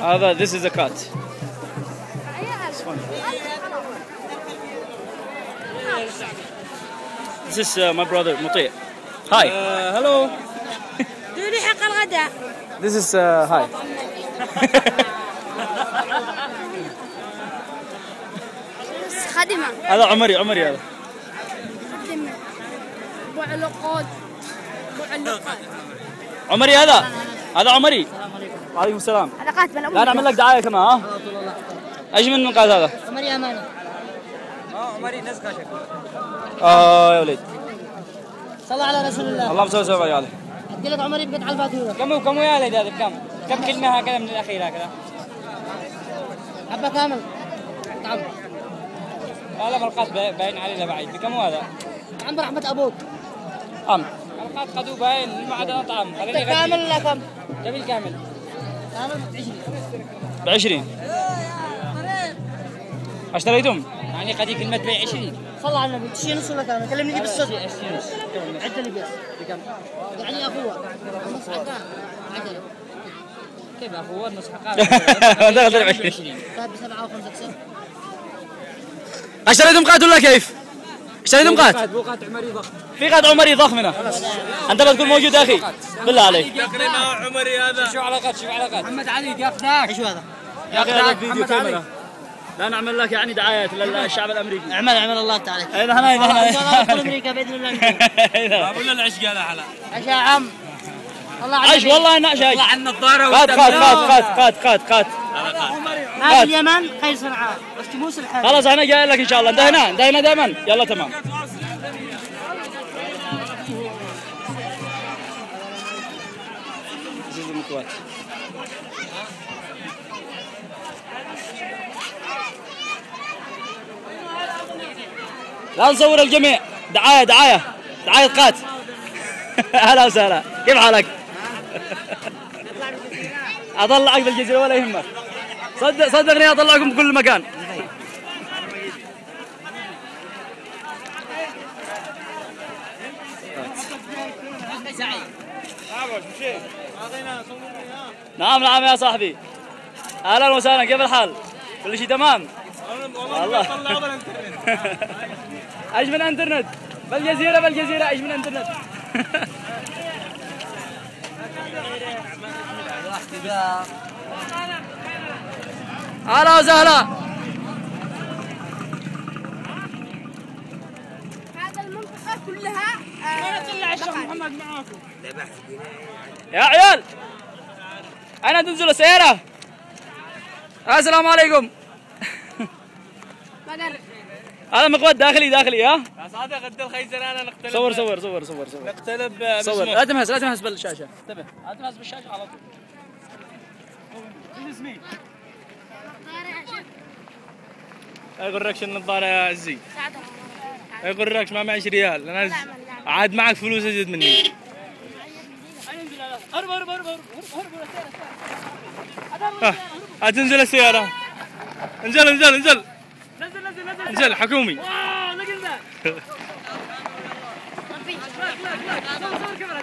هذا this is a cat. This is my brother مطيع. Hi. Hello. دوني حق الغداء. This is hi. خادمة. هذا عمري هذا. خادمة. أبو علقات. عمري هذا عمري. السلام عليكم. وعليكم السلام. علاقات بين لا نعمل لك دعاية كمان ها؟ ايش من المقعد هذا؟ عمري أمانة. عمري نزكة شكل. يا وليد. صلى على رسول الله. اللهم صل وسلم عليه. قلت عمري بقت على الفاتورة. كم يا ولد هذا كم كلمة هكذا من الأخير هكذا؟ حبة كامل. طعم. لا ملقات باين علينا بعيد. بكم هذا؟ عم برحمة أبوك. ملقات قدو باين ما عدا طعم. كامل ولا كم؟ جميل كامل. كامل ب20. اشتريتم؟ يعني قد كلمة بيع 20. صلى على النبي تشي نص ولا كامل؟ كلمني دي بالصدق. عد لي بس. بكم؟ يعني أخوه. نص حقان. عدله. كيف أخوه نص حقان؟ دخل 20. طيب ب7 و5 كسر. اشتريتم قات ولا كيف؟ اشتريتم قات؟ قات عمري ضخم. في قات عمري ضخم هنا. انت لا تكون موجود يا اخي. بالله عليك. تقريبا عمري هذا. شو علاقات محمد علي ياخذك. ايش هذا؟ يا اخي هذا فيديو كاميرا. لا نعمل لك يعني دعايات للشعب الامريكي. اعمل الله تعالى. اذا هنا ان شاء الله ندخل امريكا باذن الله. اقول له العش قال حلا. عش يا عم. الله عش والله انا عش. طلع النظاره قات هذا اليمن خير صنعاء اشتموس الحال. خلاص انا جاي لك ان شاء الله. انتهينا دائما. يلا تمام. لا نصور الجميع. دعاية قات. هلا وسهلا. كيف حالك؟ اطلعك بالجزيرة ولا يهمك. صدقني اطلعكم بكل مكان. نعم يا صاحبي. اهلا وسهلا. كيف الحال؟ كل شيء تمام؟ والله ايش من انترنت بالجزيرة ايش من انترنت. اهلا وسهلا. هذا المنطقة كلها. طلع الشيخ محمد معاكم. يا عيال انا تنزل السيارة. السلام عليكم. هذا مقود داخلي ها؟ يا صادق انت الخيزر انا نقتلب. صور نقتلب صور. لا تمهس بالشاشة. انتبه لا تمهس بالشاشة على طول. اسمي يغركش النظارة يا عزي. يغركش ما معيش ريال. انا عاد معك فلوس ازيد مني. هتنزل السيارة. انزل حكومي.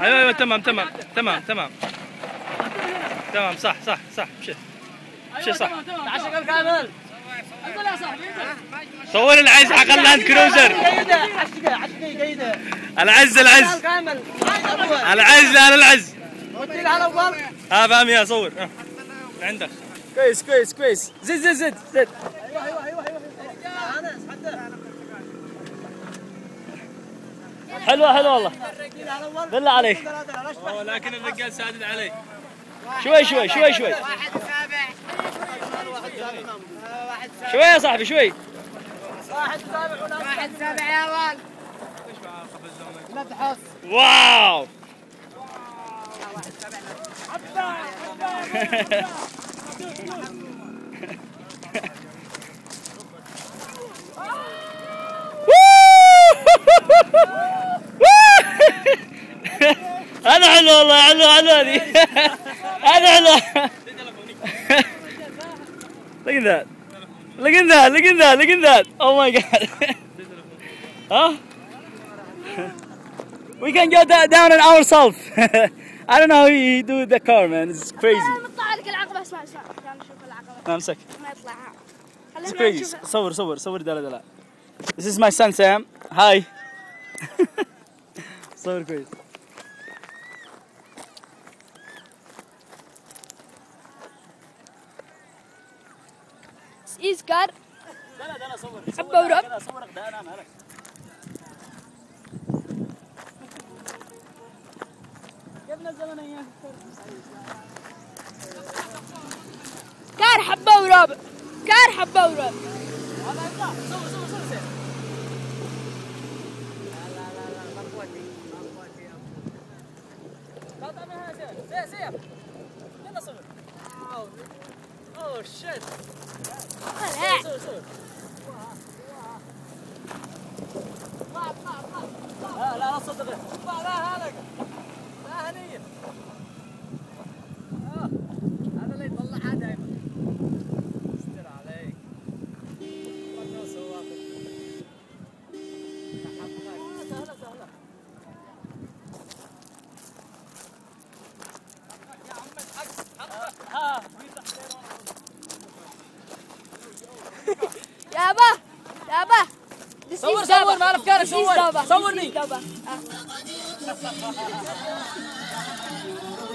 ايوه تمام صح مشي صح. عشق الكامل. انزل يا صاحبي انزل. صور العز حق اللاند كروزر. عشقي جيدة. العز كامل. العز. ودي على اول. فاهم يا صور. عندك. كويس. زد. حلوة والله. بالله عليك. لكن الرجال سادد علي. شوي. شوي يا صاحبي شوي. 1-7 يا ولد. لا تحس. واو. هذا حلو والله. حلو هذه. هذا حلو. Look at that. Oh my god. Huh? We can go down on ourselves. I don't know how he do the car, man. It's crazy. نطلع لك العقبة اسمع عشان نشوف العقبة. امسك. ما يطلع. كويس. صور دلا. This is my son Sam. Hi. صور كويس. إيز كار. لا صور. حبة ورب. صورك ده انا مالك. جبنا الزمن ايام. كار حبة ورب. كار حبة ورب. صور سيف. لا تعملها سيف. يلا صور. اوه شيت. صور. لا صدق. لا هلك. لا هنيه. هذا اللي يطلعها دائما. استر عليك. والله سواقك. سهلة. يا عم الحق. ها. يابا. صور مع الافكار. صورني.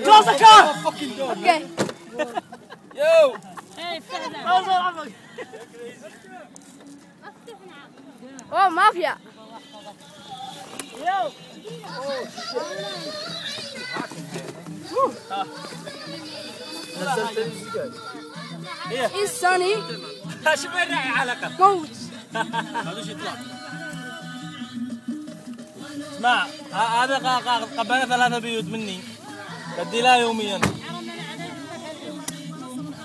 Close the car. اوكي. يو. اوه مافيا. إيز سوني. شوف وين رايح علاقة. كوتش. هذا شو يطلع. اسمع هذا قبل 3 بيوت مني بدي لها يوميا.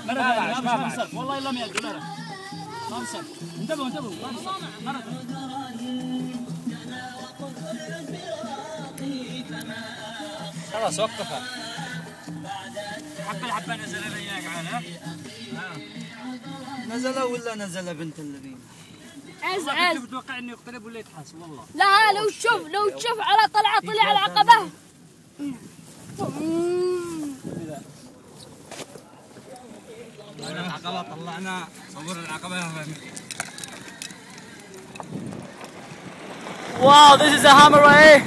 ما بعرف والله الا 100 دولار. ما بصير. انتبهوا مرة. خلاص وقفها. حبة نزل وياك عاد. نزل ولا نزل بنت الذين؟ عز. كنت متوقع انه يقترب ولا يتحاس والله. لا لو تشوف على طلع العقبة. العقبة طلعنا صور العقبة. Wow, this is a hammer right here.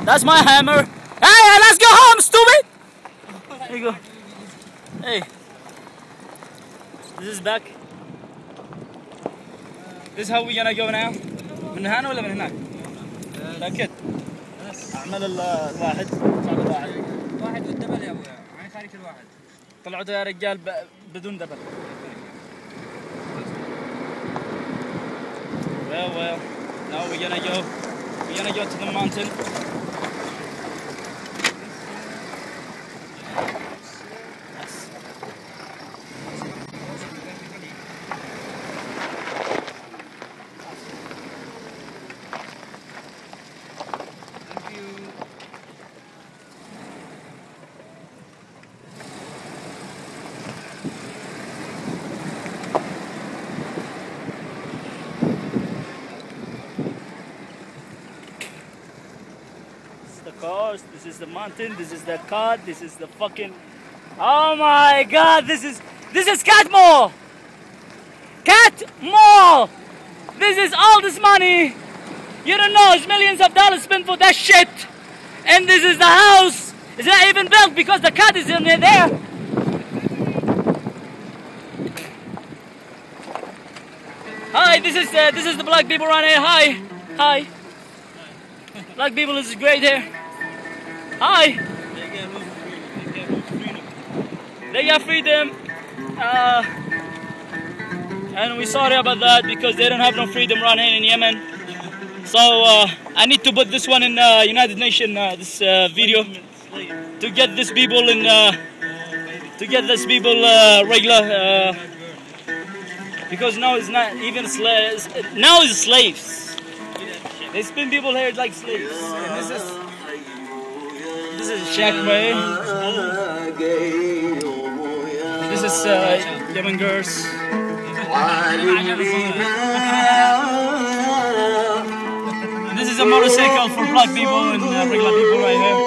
That's my hammer. Hey, let's go home, stupid! There you go. Hey. This is back. This is how we gonna go now. من هنا ولا من هناك؟ متأكد؟ أعمل الواحد. واحد والدبل يا ابويا. عين خارج الواحد. طلعوا يا رجال بدون دبل. Well, now we're gonna go to the mountain. The coast, this is the mountain, this is the cut, this is the fucking. Oh my god, this is Cat Mall! Cat Mall! This is all this money! You don't know, it's millions of dollars spent for that shit! And this is the house! It's not even built because the cat is in there! Hi, this is the black people around here. Hi. Black people is great here. Hi. They got freedom. And we're sorry about that because they don't have no freedom around here in Yemen. So I need to put this one in United Nations this video to get these people in regular. Because now it's not even slaves. Now it's slaves. They spin people here like slaves. And this is Shakmay. This is Yemen girls. This is a motorcycle for black people and regular people right here.